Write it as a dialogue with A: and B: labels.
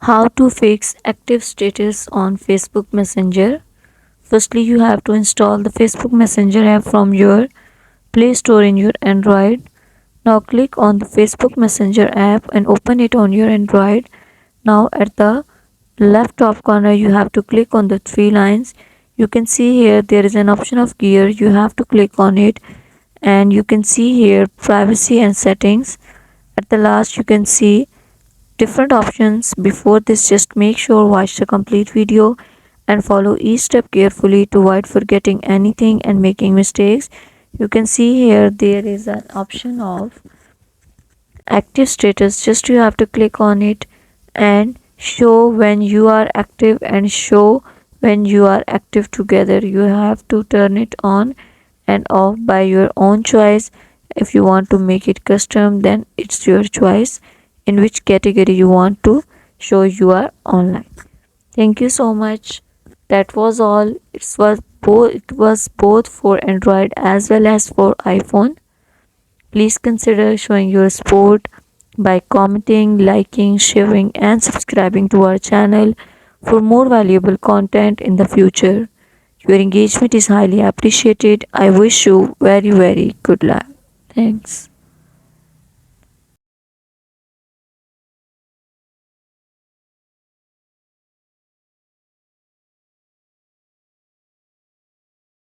A: How to fix active status on Facebook Messenger. Firstly, you have to install the Facebook Messenger app from your Play Store in your Android. Now click on the Facebook Messenger app and open it on your Android. Now at the left top corner you have to click on the three lines. You can see here there is an option of gear. You have to click on it and you can see here privacy and settings. At the last you can see different options. Before this, just make sure watch the complete video and follow each step carefully to avoid forgetting anything and making mistakes. You can see here there is an option of active status. Just you have to click on it and show when you are active and show when you are active together. You have to turn it on and off by your own choice. If you want to make it custom, then it's your choice in which category you want to show you are online. Thank you so much. That was all. It was both for Android as well as for iPhone. Please consider showing your support by commenting, liking, sharing, and subscribing to our channel for more valuable content in the future. Your engagement is highly appreciated. I wish you very, very good luck. Thanks.